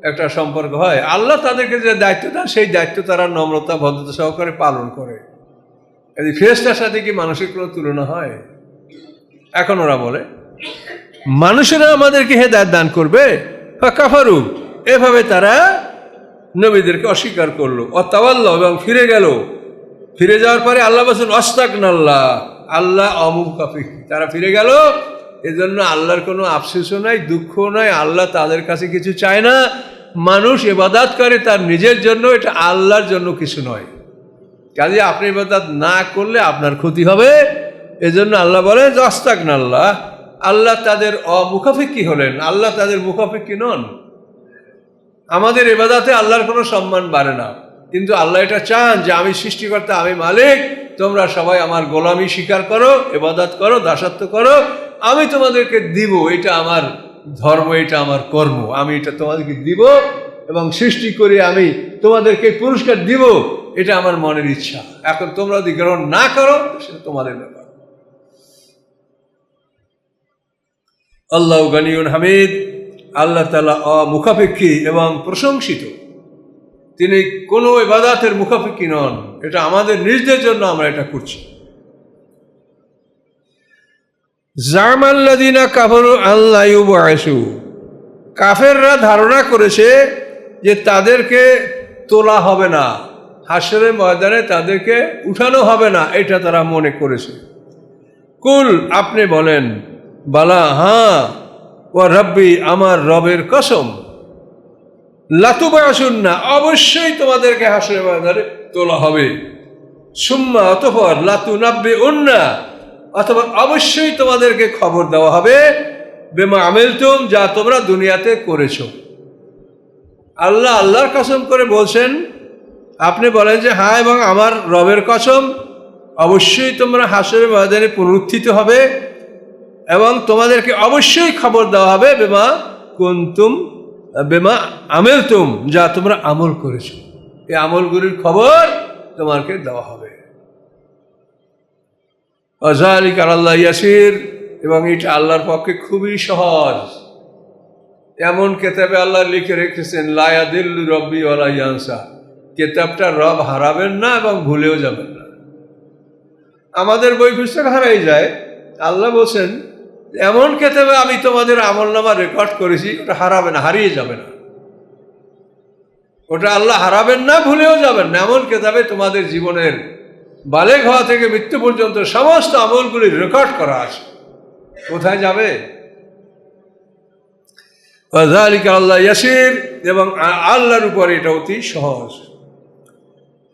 একটা সম্পর্ক হয়? আল্লাহ তাদেরকে যে দায়িত্ব দেন সেই দায়িত্ব তারা নম্রতা ভদ্রতা সহকারে পালন করে। এই ফেরেশতার সাথে কি মানুষের কোনো তুলনা হয়? এখন ওরা বলে মানুষেরা আমাদেরকে হেদায়েত দান করবে, কাফারু, এভাবে তারা নবীদেরকে অস্বীকার করলো। অতাওয়াল্লাহ, এবং ফিরে গেল। ফিরে যাওয়ার পরে আল্লাহ বলছেন অস্তাগনাল্লাহ, আল্লাহ অমুখাপেক্ষী, তারা ফিরে গেল। এজন্য আল্লাহর কোনো আফসোসও নাই, দুঃখও নাই। আল্লাহ তাদের কাছে কিছু চায় না। মানুষ ইবাদত করে তার নিজের জন্য, এটা আল্লাহর জন্য কিছু নয়। কাজে আপনি ইবাদত না করলে আপনার ক্ষতি হবে। এজন্য আল্লাহ বলে যে অস্তাগনাল্লাহ, আল্লাহ তাদের অমুখাপেক্ষী হলেন, আল্লাহ তাদের মুখাপেক্ষী নন। আমাদের ইবাদতে আল্লাহর কোনো সম্মান বাড়ে না, কিন্তু আল্লাহ এটা চান যে আমি সৃষ্টিকর্তা, আমি মালিক, তোমরা সবাই আমার গোলামি স্বীকার করো, ইবাদত করো, দাসত্ব করো, আমি তোমাদেরকে দিব, এটা আমার ধর্ম, এটা আমার কর্ম, আমি এটা তোমাদেরকে দিব এবং সৃষ্টি করে আমি তোমাদেরকে পুরস্কার দিব, এটা আমার মনের ইচ্ছা। এখন তোমরা যদি গ্রহণ না করো সেটা তোমাদের ব্যাপার। আল্লাহু গানিয়ুন হামিদ, আল্লাহ তাআলা অমুখাপেক্ষী এবং প্রশংসিত। তিনি কোনো ইবাদতের মুখাপেক্ষী নন, এটা আমাদের নিজেদের জন্য আমরা এটা করছি। জামাল্লাযিনা কাফারু আল্লা ইউবআসু, কাফেররা ধারণা করেছে যে তাদেরকে তোলা হবে না, হাশরের ময়দানে তাদেরকে উঠানো হবে না, এটা তারা মনে করেছে। কুল, আপনি বলেন, বালা, হ্যাঁ, ওয়া রাব্বি, আমার রবের কসম, লাতুবআসুন্না, অবশ্যই তোমাদেরকে হাশরের ময়দানে তোলা হবে। সুম্মা, অতঃপর, লাতুনাব্বিউন্না, অথবা অবশ্যই তোমাদেরকে খবর দেওয়া হবে, বিমা আমিলতুম, যা তোমরা দুনিয়াতে করেছো। আল্লাহ আল্লাহর কসম করে বলছেন, আপনি বলেন যে হ্যাঁ, এবং আমার রবের কসম, অবশ্যই তোমরা হাশরের ময়দানে পুনরুত্থিত হবে এবং তোমাদেরকে অবশ্যই খবর দেওয়া হবে বিমা কুনতুম, বিমা আমিলতুম, যা তোমরা আমল করেছো, এই আমলগুলির খবর তোমাকে দেওয়া হবে। যালিকা আলাল্লাহি ইয়াসির, এবং এটা আল্লাহর পক্ষে খুবই সহজ। এমন কেতাবে আল্লাহ লিখে রেখেছেন লা ইয়াদিল্লু রব্বি ওয়ালা ইয়ানসা, কেতাবটা রব হারাবেন না এবং ভুলেও যাবেন না। আমাদের বই পুস্তক হারাই যায়, আল্লাহ বলছেন এমন কেতাবে আমি তোমাদের আমলনামা রেকর্ড করেছি, ওটা হারাবে না, হারিয়ে যাবে না, ওটা আল্লাহ হারাবেন না, ভুলেও যাবেন না। এমন কেতাবে তোমাদের জীবনের বালেগ হওয়া থেকে মৃত্যু পর্যন্ত সমস্ত আমলগুলি রেকর্ড করা আছে। কোথায় যাবে? যালিকা আল্লাহ ইয়াসির, এবং আল্লাহর উপর এটা অতি সহজ।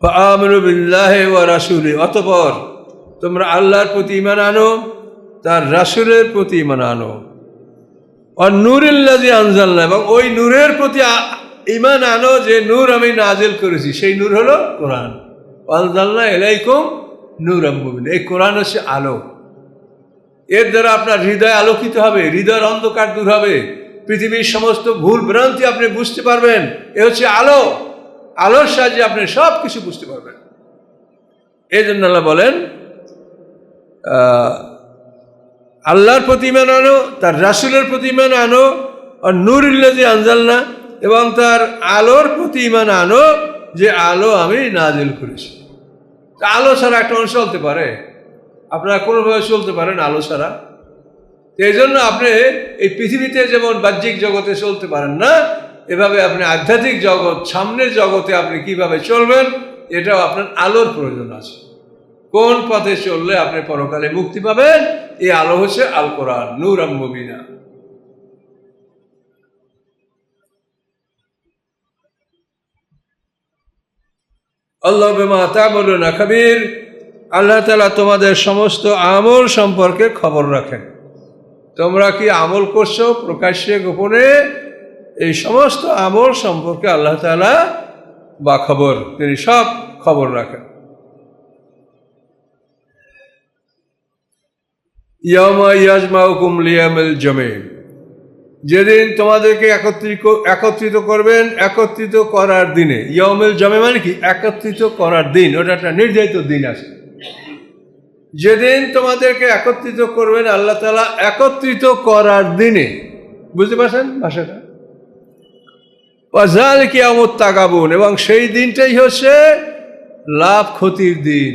ফাআমিনু বিল্লাহি ওয়া রাসূলি, অতঃপর তোমরা আল্লাহর প্রতি ঈমান আনো, তার রাসূলের প্রতি ঈমান আনো। আর নূরিল্লাযী আনজালনা, এবং ওই নূরের প্রতি ঈমান আনো যে নূর আমি নাজিল করেছি, সেই নূর হলো কোরআন। আনজালনা ইলাইকুম নূরাম মুবিন, এই কোরআন হচ্ছে আলো। এর দ্বারা আপনার হৃদয় আলোকিত হবে, হৃদয়ের অন্ধকার দূর হবে, পৃথিবীর সমস্ত ভুল ভ্রান্তি আপনি বুঝতে পারবেন। এ হচ্ছে আলো, আলোর সাহায্যে আপনি সব কিছু বুঝতে পারবেন। এই জন্য আল্লাহ বলেন আল্লাহর প্রতি ঈমান আনো, তার রাসূলের প্রতি ঈমান আনো, আর নূরিল্লাযী আনজালনা, এবং তার আলোর প্রতি ঈমান আনো যে আলো আমি নাজিল করেছি। আলো ছাড়া একটা মানুষ চলতে পারে? আপনারা কোনোভাবে চলতে পারেন আলো ছাড়া? এই জন্য আপনি এই পৃথিবীতে যেমন বাহ্যিক জগতে চলতে পারেন না, এভাবে আপনি আধ্যাত্মিক জগৎ, সামনের জগতে আপনি কিভাবে চলবেন, এটাও আপনার আলোর প্রয়োজন আছে। কোন পথে চললে আপনি পরকালে মুক্তি পাবেন, এই আলো হচ্ছে আল কোরআন, নূরাম মুবিনা। আল্লাহ বিমা তা'মালুনা খাবীর, আল্লাহ তাআলা তোমাদের সমস্ত আমল সম্পর্কে খবর রাখেন। তোমরা কি আমল করছো প্রকাশ্যে গোপনে, এই সমস্ত আমল সম্পর্কে আল্লাহ তাআলা বাখবর, তিনি সব খবর রাখেন। ইয়াউমা ইয়াজমাউকুম লিয়াউমিল জামি, যেদিন তোমাদেরকে একত্রিত করবেন, একত্রিত করার দিনে। ইয়াউমিল জামি মানে কি? একত্রিত করার দিন, ওটা একটা নির্ধারিত দিন আছে। যেদিন তোমাদেরকে একত্রিত করবেন আল্লাহ তাআলা, একত্রিত করার দিনে, বুঝতে পারছেন ভাষাটা? ওয়াযালিকা ইয়াউমুত তাগাবুন, এবং সেই দিনটাই হচ্ছে লাভ ক্ষতির দিন।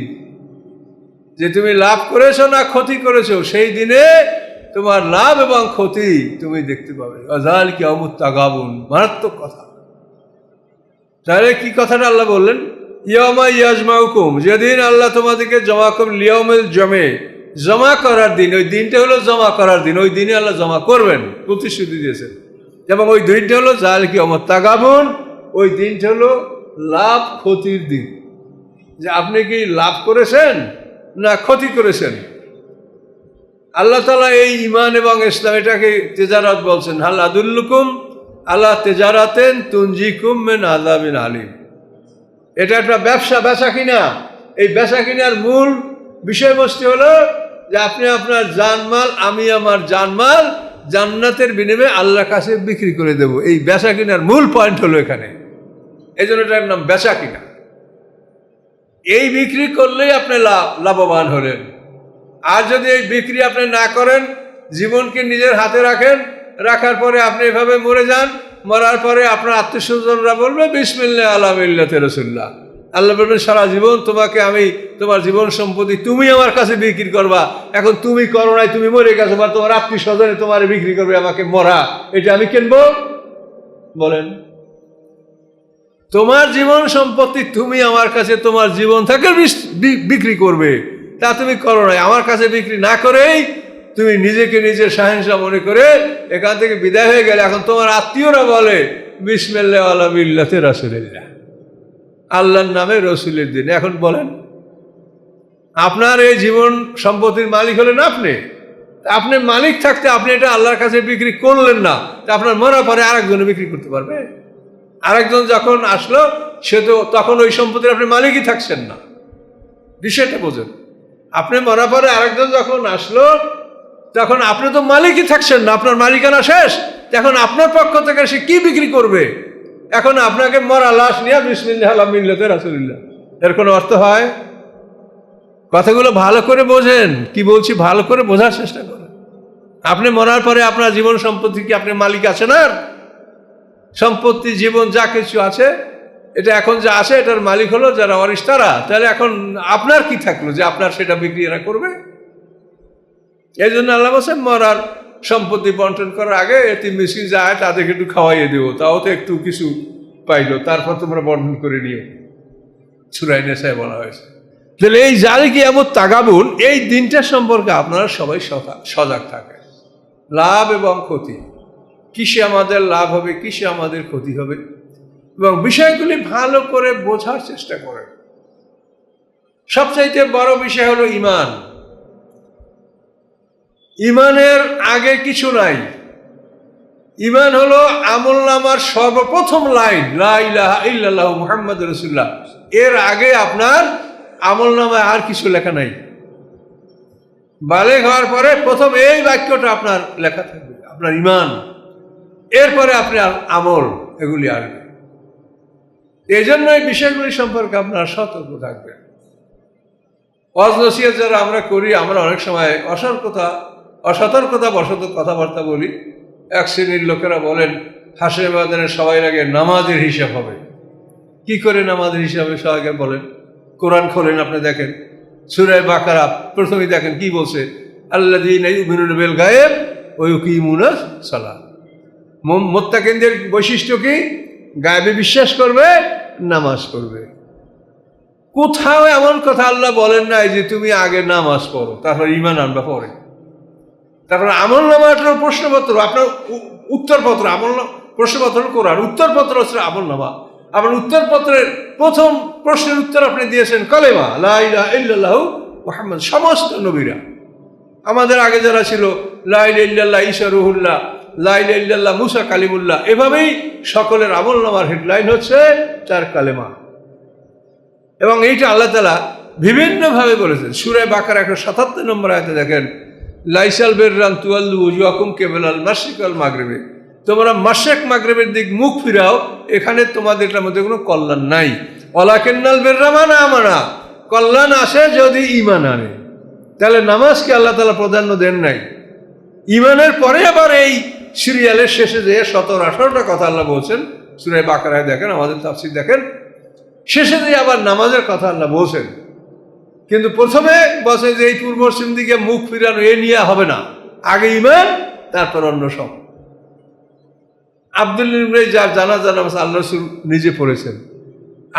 যে তুমি লাভ করেছো না ক্ষতি করেছো, সেই দিনে তোমার লাভ এবং ক্ষতি তুমি দেখতে পাবে। ওয়াযালিকা ইয়াউমুত তাগাবুন, মারাত্মক কথা। তাহলে কি কথাটা আল্লাহ বললেন? ইয়াউমা ইয়াজমাউকুম, যেদিন আল্লাহ তোমাদেরকে জমা করবেন, লিয়াউমিল জামি, জমা করার দিন। ওই দিনটা হলো জমা করার দিন, ওই দিনে আল্লাহ জমা করবেন, প্রতিশ্রুতি দিয়েছেন। এবং ওই দিনটা হলো যালিকা ইয়াউমুত তাগাবুন, ওই দিনটা হলো লাভ ক্ষতির দিন। যে আপনি কি লাভ করেছেন না ক্ষতি করেছেন। আল্লাহ তাআলা এই ঈমান এবং ইসলাম, এটাকে তেজারাত বলছেন। হাল আদুল্লুকুম আলা তেজারাতেন তুনজিকুম মিন আযাবিন আলিম। এটা একটা ব্যবসা, বেচা কিনা। এই বেচা কিনার মূল বিষয়বস্তু হলো যে আপনি আপনার জানমাল, আমি আমার জানমাল জান্নাতের বিনিময়ে আল্লাহর কাছে বিক্রি করে দেব। এই বেচা কিনার মূল পয়েন্ট হলো এখানে। এই জন্য এটার নাম বেচা কিনা। এই বিক্রি করলেই আপনি লাভবান হলেন। আর যদি এই বিক্রি আপনি না করেন, জীবনকে নিজের হাতে রাখেন, রাখার পরে আপনি এভাবে মরে যান, মরার পরে আপনার আত্মীয়স্বজনরা বলবে বিসমিল্লাহ আলা মিল্লাতে রাসূলুল্লাহ, আল্লাহ বলবেন সারা জীবন তোমাকে আমি, তোমার জীবন সম্পত্তি তুমি আমার কাছে বিক্রি করবা। এখন তুমি করো নাই, তুমি মরে গেছো, বা তোমার আত্মীয় স্বজনে তোমার বিক্রি করবে আমাকে মরা, এটা আমি কিনবো? বলেন, তোমার জীবন সম্পত্তি তুমি আমার কাছে তোমার জীবন থেকে বিক্রি করবে, তা তুমি করো নাই। আমার কাছে বিক্রি না করেই তুমি নিজেকে নিজের শাহেনশাহ মনে করে এখান থেকে বিদায় হয়ে গেলে, এখন তোমার আত্মীয়রা বলে বিসমিল্লাহ আলা মিল্লাতে রাসূলিল্লাহ, আল্লাহর নামে রসুলের দিন। এখন বলেন, আপনার এই জীবন সম্পত্তির মালিক হলেন আপনি। আপনি মালিক থাকতে আপনি এটা আল্লাহর কাছে বিক্রি করলেন না, তা আপনার মরার পরে আরেকজনে বিক্রি করতে পারবে? আরেকজন যখন আসলো, সে তো তখন ওই সম্পত্তির আপনি মালিকই থাকছেন না। বিষয়টা বোঝেন। আপনি মরার পরে আরেকজন যখন আসলো, তখন আপনি তো মালিকই থাকছেন না, আপনার মালিকানা শেষ। এখন আপনার পক্ষ থেকে সে কি বিক্রি করবে? এখন আপনাকে মরা লাশ নিয়ে বিসমিল্লাহ আলা মিল্লাতে রাসূলিল্লাহ, এর কোনো অর্থ হয়? কথাগুলো ভালো করে বোঝেন, কি বলছি ভালো করে বোঝার চেষ্টা করেন। আপনি মরার পরে আপনার জীবন সম্পত্তি কি আপনি মালিক আছেন? আর সম্পত্তি, জীবন, যা কিছু আছে, এটা এখন যা আছে এটার মালিক হলো যারা ওয়ারিশ তারা। তাহলে এখন আপনার কি থাকলো যে আপনার সেটা বিক্রি এরা করবে? এই জন্য আল্লাহ বলছেন মরার সম্পত্তি বন্টন করার আগে এতিম মিসকিন যায় তাদেরকে একটু খাওয়াইয়ে দেবো, তাও তো একটু কিছু পাইলো, তারপর তোমরা বন্টন করে নিও। সূরা নিসায় বলা হয়েছে। তাহলে এই জালিকি এমন তাগাবুন, এই দিনটা সম্পর্কে আপনারা সবাই সজাগ থাকেন। লাভ এবং ক্ষতি, কিসে আমাদের লাভ হবে, কিসে আমাদের ক্ষতি হবে, এবং বিষয়গুলি ভালো করে বোঝার চেষ্টা করেন। সবচাইতে বড় বিষয় হলো ঈমান। ঈমানের আগে কিছু নাই। ঈমান হলো আমলনামার সর্বপ্রথম লাইন, লা ইলাহা ইল্লাল্লাহু মুহাম্মাদুর রাসূলুল্লাহ। এর আগে আপনার আমলনামায় আর কিছু লেখা নাই। বালেগ হওয়ার পরে প্রথম এই বাক্যটা আপনার লেখা থাকবে, আপনার ঈমান। এরপরে আপনার আমল, এগুলি আসবে। এই জন্য এই বিষয়গুলি সম্পর্কে আপনারা সতর্ক থাকবেন। ওয়াজ নসিহত যারা আমরা করি, আমরা অনেক সময় অসতর্কতা বশত কথাবার্তা বলি। এক শ্রেণীর লোকেরা বলেন হাসরে ময়দানে সবাই আগে নামাজের হিসাব হবে। কি করে নামাজের হিসাবে সবাইকে বলেন? কোরআন খোলেন, আপনি দেখেন সূরা বাকারা প্রথমেই দেখেন কি বলছে, আল্লাযীনা ইউমিনুনা বিল গায়ব ওয়া ইউকিমুনাস সালাত। মুত্তাকিনদের বৈশিষ্ট্য কি? গায়বে বিশ্বাস করবে, নামাজ পড়বে। কোথাও এমন কথা আল্লাহ বলেন নাই যে তুমি আগে নামাজ পড়ো তারপর ঈমান আনবা পরে। তারপর আমল নামাটার প্রশ্নপত্র, আপনার উত্তরপত্র, প্রশ্নপত্র কোরআন, উত্তরপত্র হচ্ছে আমল নামা। আপনার উত্তরপত্রের প্রথম প্রশ্নের উত্তর আপনি দিয়েছেন কালেমা লা ইলাহা ইল্লাল্লাহু মুহাম্মাদ। সমস্ত নবীরা আমাদের আগে যারা ছিল, লা ইলাহা ইল্লাল্লাহ ঈসা রুহুল্লাহ, লা ইলাহা ইল্লাল্লাহ মুসা কালিমুল্লাহ, এভাবেই সকলের আমল নামার হেডলাইন হচ্ছে তার কালেমা। এবং এইটা আল্লাহ তাআলা বিভিন্নভাবে বলেছেন। সূরা বাকারা 177 নম্বর আয়াতে দেখেন, লাইসাল বিররান তুওয়াল্লু ওয়াজুহাকুম কিবালাল মাশরিক ওয়াল মাগরিব। তোমরা মাশরিক মাগরিবের দিক মুখ ফিরাও, এখানে তোমাদের এটার মধ্যে কোনো কল্যাণ নাই। ওয়ালাকিন্নাল বিররা মান আমানা, কল্যাণ আসে যদি ঈমান আনে। তাহলে নামাজকে আল্লাহ তাআলা প্রাধান্য দেন নাই। ঈমানের পরে আবার এই সিরিয়ালের শেষে যে 17-18টা কথা আল্লাহ বলছেন সূরা বাকারায় দেখেন, আমাদের তাফসীর দেখেন, শেষে দিয়ে আবার নামাজের কথা আল্লাহ বলছেন। কিন্তু প্রথমে বলছে যে এই পূর্ব পশ্চিম দিকে মুখ ফিরানো এ নিয়ে হবে না, আগে ঈমান তারপর অন্য সব। আব্দুল ইবনে যার জানাজা নামাজ আল্লাহ রাসূল নিজে পড়েছেন।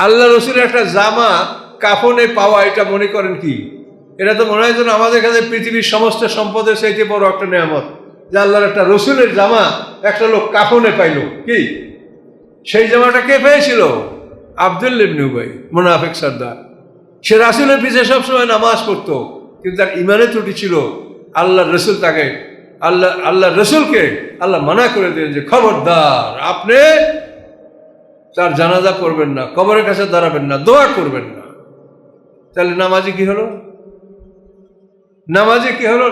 আল্লাহ রাসূলের একটা জামা কাফনে পাওয়া, এটা মনে করেন কি? এটা তো মনে হয় যেন আমাদের কাছে পৃথিবীর সমস্ত সম্পদের চাইতে বড় একটা নেয়ামত, যে আল্লাহর একটা রসুলের জামা একটা লোক কাফনে পাইল। কি সেই জামাটা কে পেয়েছিল? আব্দুল্লাহ ইবনে উবাই, মুনাফিক সর্দার। সে রাসূলের পিছে সবসময় নামাজ পড়তো, কিন্তু তার ঈমানে ত্রুটি ছিল। আল্লাহ রসুল তাকে আল্লাহ রসুলকে আল্লাহ মানা করে দিলেন যে খবরদার, আপনি তার জানাজা পড়বেন না, কবরের কাছে দাঁড়াবেন না, দোয়া করবেন না। তাহলে নামাজে কি হলো?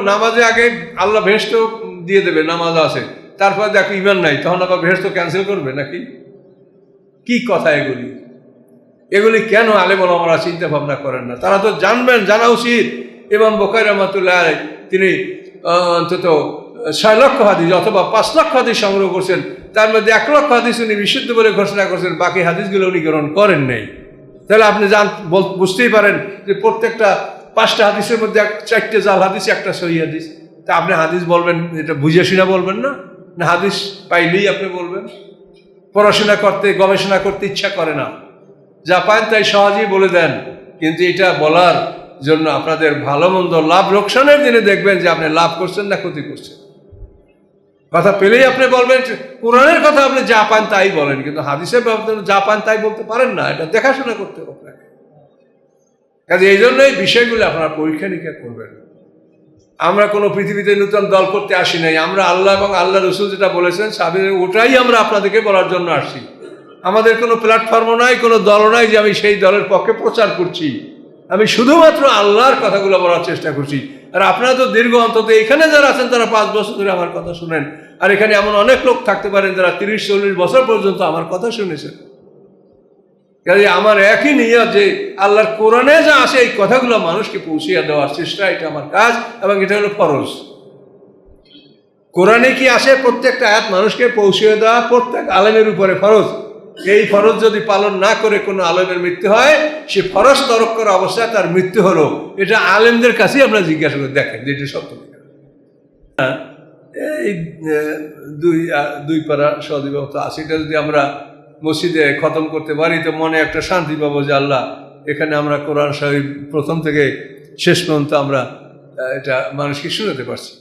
নামাজে আগে আল্লাহ ভেস্ট দিয়ে দেবে, নামাজ আছে, তারপর দেখো ঈমান নাই, তখন আবার ভেস্ট ক্যান্সেল করবে নাকি? কি কথা এগুলি কেন আলেম ওলামারা চিন্তা ভাবনা করেন না? তারা তো জানবেন, জানা উচিত। ইমাম বুখারী রাহমাতুল্লাহ আলাইহি তিনি অন্তত 6 লক্ষ হাদিস অথবা 5 লক্ষ হাদিস সংগ্রহ করছেন, তার মধ্যে 1 লক্ষ হাদিস উনি বিশুদ্ধ বলে ঘোষণা করছেন, বাকি হাদিসগুলো উনি গ্রহণ করেন নাই। তাহলে আপনি বুঝতেই পারেন যে প্রত্যেকটা 5টা হাদিসের মধ্যে 4টে জাল হাদিস, একটা সহি হাদিস। তা আপনি হাদিস বলবেন, এটা বুঝে শুনে বলবেন না? না হাদিস পাইলেই আপনি বলবেন? পড়াশোনা করতে, গবেষণা করতে ইচ্ছা করে না, যা পান তাই সহজেই বলে দেন। কিন্তু এটা বলার জন্য আপনাদের ভালো মন্দ লাভ লোকসানের দিনে দেখবেন যে আপনি লাভ করছেন না ক্ষতি করছেন। কথা পেলেই আপনি বলবেন, কোরআনের কথা আপনি যা পান তাই বলেন, কিন্তু হাদিসের ব্যাপারে যা পান তাই বলতে পারেন না। এটা দেখাশোনা করতে হবে আপনাকে। কাজে এই জন্য এই বিষয়গুলো আপনারা পরীক্ষা নিরীক্ষা করবেন। আমরা কোনো পৃথিবীতে নতুন দল করতে আসি নাই। আমরা আল্লাহ এবং আল্লাহ রসুল যেটা বলেছেন ওটাই আমরা আপনাদেরকে বলার জন্য আসছি। আমাদের কোনো প্ল্যাটফর্মও নাই, কোনো দলও নাই যে আমি সেই দলের পক্ষে প্রচার করছি। আমি শুধুমাত্র আল্লাহর কথাগুলো বলার চেষ্টা করছি। আর আপনারা তো দীর্ঘ, অন্তত এখানে যারা আছেন তারা 5 বছর ধরে আমার কথা শুনেন। আর এখানে এমন অনেক লোক থাকতে পারেন যারা 30-40 বছর পর্যন্ত আমার কথা শুনেছেন। কাজে আমার একই নিয়ত যে আল্লাহর কোরআনে যা আসে এই কথাগুলো মানুষকে পৌঁছিয়ে দেওয়ার চেষ্টা, এটা আমার কাজ এবং এটা হলো ফরজ। কোরআনে কি আসে প্রত্যেকটা আয়াত মানুষকে পৌঁছে দেওয়া প্রত্যেক আলেমের উপরে ফরজ। এই ফরজ যদি পালন না করে কোনো আলেমের মৃত্যু হয়, সে ফরজ তরক করা অবস্থায় তার মৃত্যু হলো, এটা আলেমদের কাছেই আমরা জিজ্ঞাসা করে দেখেন যে এটা সত্য। এই দুই পারা সদিবাবত আছে, এটা যদি আমরা মসজিদে খতম করতে পারি তো মনে একটা শান্তি পাবো যে আল্লাহ এখানে আমরা কোরআন শরীফ প্রথম থেকে শেষ পর্যন্ত আমরা এটা মানুষকে শোনাতে পারছি।